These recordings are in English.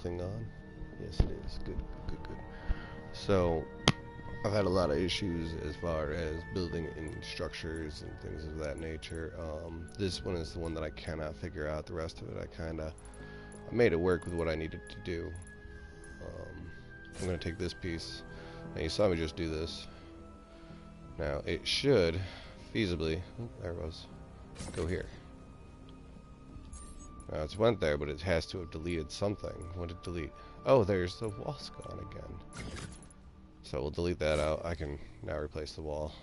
thing on? Yes, it is. Good, good, good. So, I've had a lot of issues as far as building in structures and things of that nature. This one is the one that I cannot figure out. The rest of it, I made it work with what I needed to do. I'm going to take this piece. Now, you saw me just do this. Now, it should feasibly, there it was, go here. Now, it's went there, but it has to have deleted something. What did it delete? Oh, there's the wall's gone again. So we'll delete that out. I can now replace the wall.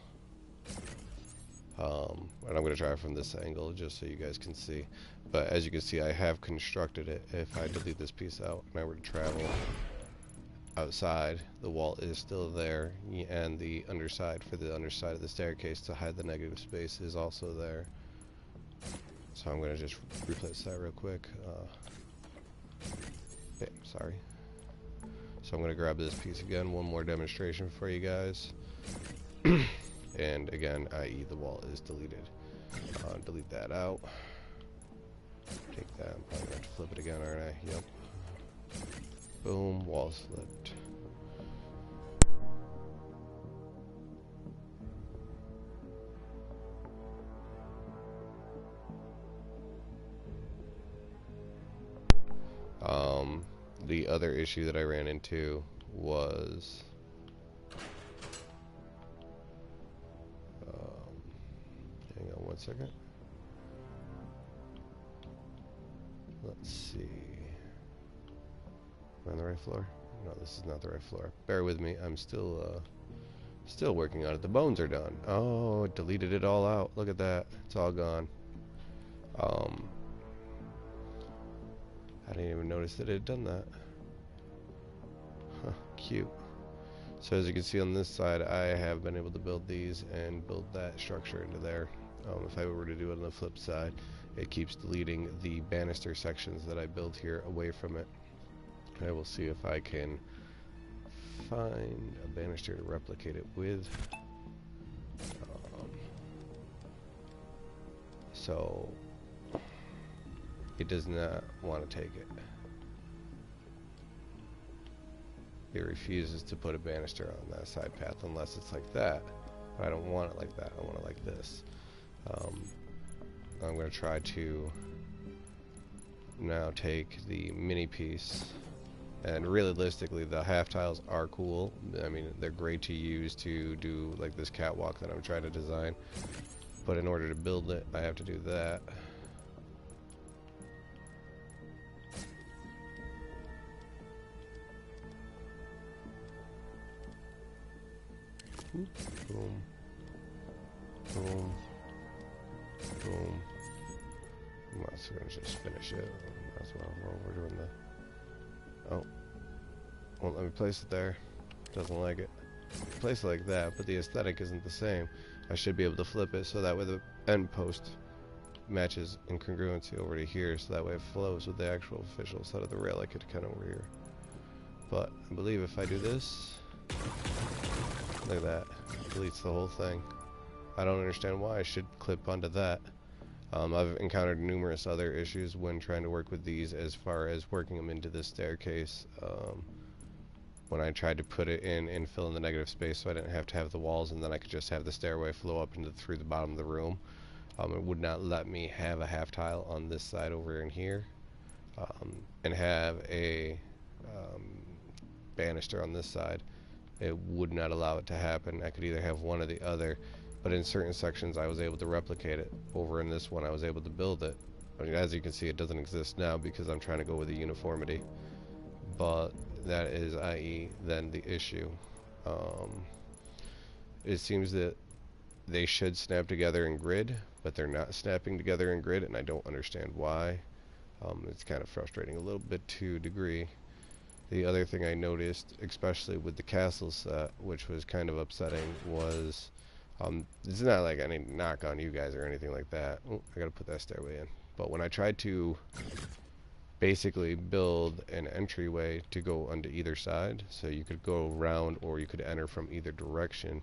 And I'm going to try it from this angle just so you guys can see. But as you can see, I have constructed it. If I delete this piece out and I were to travel outside, the wall is still there, and the underside for the underside of the staircase to hide the negative space is also there. So I'm going to just replace that real quick. Okay, sorry. So I'm going to grab this piece again, one more demonstration for you guys. And again, i.e. the wall is deleted. Delete that out. Take that, I'm probably going to have to flip it again, aren't I? Yep. Boom, wall slipped. The other issue that I ran into was hang on one second. Let's see. Am I on the right floor? No, this is not the right floor. Bear with me. I'm still working on it. The bones are done. Oh, it deleted it all out. Look at that. It's all gone. I didn't even notice that it had done that. Huh, cute. So as you can see on this side, I have been able to build these and build that structure into there. If I were to do it on the flip side, it keeps deleting the banister sections that I built here away from it. I will see if I can find a banister to replicate it with. So it does not want to take it. It refuses to put a banister on that side path unless it's like that. But I don't want it like that. I want it like this. I'm going to try to now take the mini piece, and realistically the half tiles are cool. I mean, they're great to use to do like this catwalk that I'm trying to design, but in order to build it I have to do that. Boom, boom, boom. I'm going to just finish it. That's what we're doing the... Oh. Won't let me place it there. Doesn't like it. Place it like that, but the aesthetic isn't the same. I should be able to flip it so that way the end post matches in congruency over to here, so that way it flows with the actual official side of the rail like it kind of over here. But I believe if I do this, look at that, it deletes the whole thing. I don't understand why I should clip onto that. I've encountered numerous other issues when trying to work with these as far as working them into this staircase. When I tried to put it in and fill in the negative space so I didn't have to have the walls, and then I could just have the stairway flow up into through the bottom of the room. It would not let me have a half tile on this side over in here, and have a banister on this side. It would not allow it to happen. I could either have one or the other, but in certain sections I was able to replicate it. Over in this one I was able to build it. I mean, as you can see, it doesn't exist now because I'm trying to go with the uniformity, but that is i.e. then the issue. It seems that they should snap together in grid, but they're not snapping together in grid, and I don't understand why. It's kind of frustrating a little bit to a degree. The other thing I noticed, especially with the castle set, which was kind of upsetting, was it's not like any knock on you guys or anything like that. Oh, I gotta put that stairway in. But when I tried to basically build an entryway to go onto either side, so you could go around or you could enter from either direction,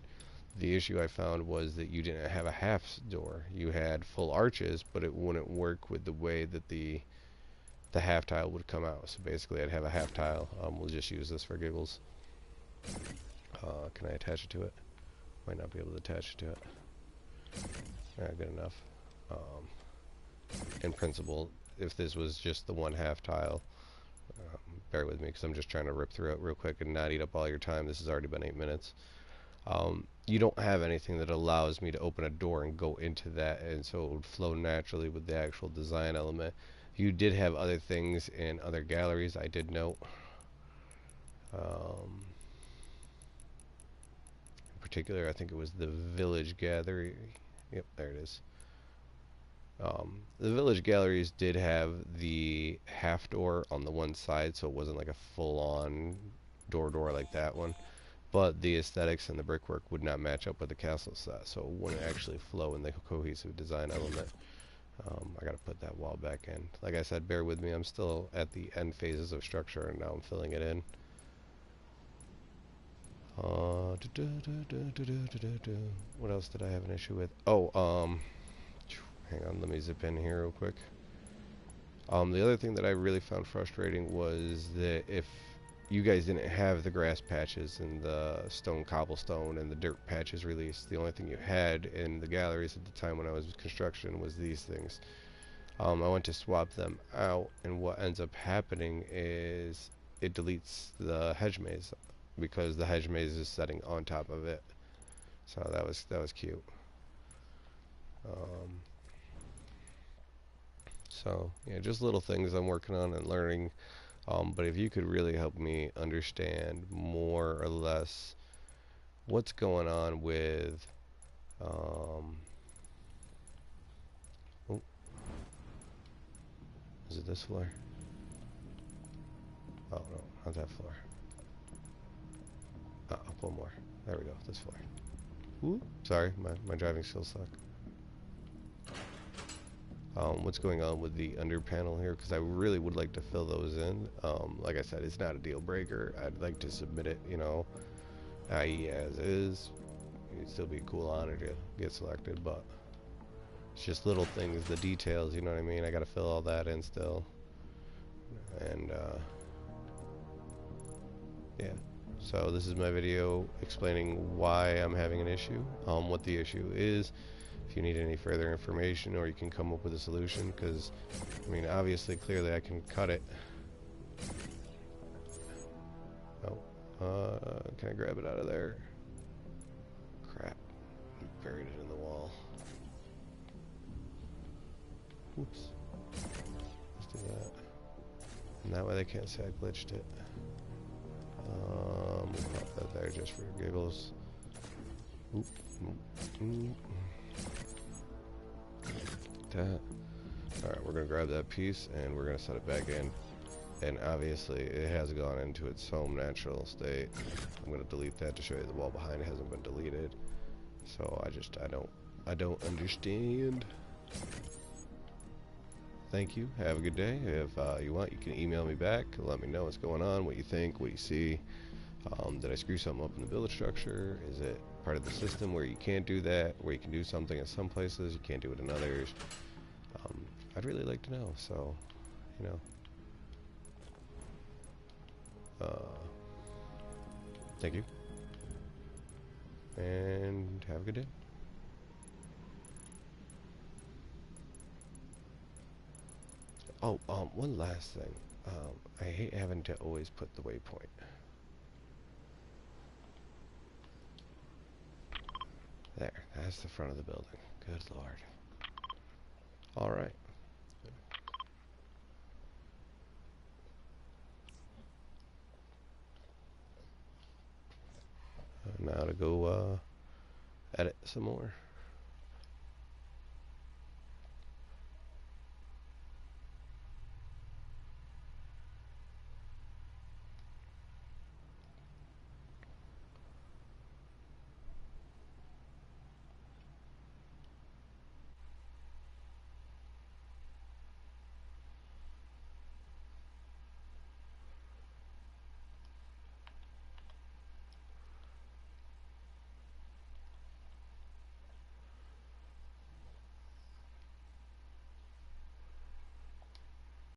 the issue I found was that you didn't have a half door. You had full arches, but it wouldn't work with the way that the the half tile would come out. So basically I'd have a half tile. We'll just use this for giggles. Can I attach it to it? Might not be able to attach it to it. Yeah, good enough. In principle, if this was just the one half tile, bear with me because I'm just trying to rip through it real quick and not eat up all your time. This has already been 8 minutes. You don't have anything that allows me to open a door and go into that, and so it would flow naturally with the actual design element. You did have other things in other galleries, I did note. In particular, I think it was the Village Gallery. Yep, there it is. The Village Galleries did have the half door on the one side, so it wasn't like a full-on door like that one. But the aesthetics and the brickwork would not match up with the castle set, so it wouldn't actually flow in the cohesive design element. I gotta put that wall back in. Like I said, bear with me, I'm still at the end phases of structure and now I'm filling it in. What else did I have an issue with? Oh, hang on, let me zip in here real quick. The other thing that I really found frustrating was that if you guys didn't have the grass patches and the stone cobblestone and the dirt patches released, the only thing you had in the galleries at the time when I was in construction was these things. I went to swap them out, and what ends up happening is it deletes the hedge maze because the hedge maze is setting on top of it. So that was cute. So yeah, just little things I'm working on and learning. But if you could really help me understand more or less what's going on with oh, is it this floor? Oh no, not that floor. Up one more. There we go, this floor. Ooh, sorry, my driving skills suck. What's going on with the under panel here, because I really would like to fill those in. Like I said, it's not a deal breaker. I'd like to submit it, you know, i.e. as is. It'd still be a cool honor to get selected, but it's just little things, the details, you know what I mean? I gotta fill all that in still. And yeah, so this is my video explaining why I'm having an issue, what the issue is. If you need any further information, or you can come up with a solution, because I mean, obviously, clearly I can cut it. Oh, can I grab it out of there? Crap, I buried it in the wall. Oops. Let's do that. And that way they can't say I glitched it. We'll pop that there just for giggles. Oop. That. Alright, we're going to grab that piece and we're going to set it back in. And obviously it has gone into its home natural state. I'm going to delete that to show you the wall behind it hasn't been deleted. So I don't understand. Thank you. Have a good day. If you want, you can email me back. Let me know what's going on, what you think, what you see. Did I screw something up in the build structure? Is it part of the system where you can't do that, where you can do something in some places, you can't do it in others? I'd really like to know, so, you know. Thank you. And have a good day. Oh, one last thing. I hate having to always put the waypoint. There, that's the front of the building. Good lord. Alright. Now to go edit some more.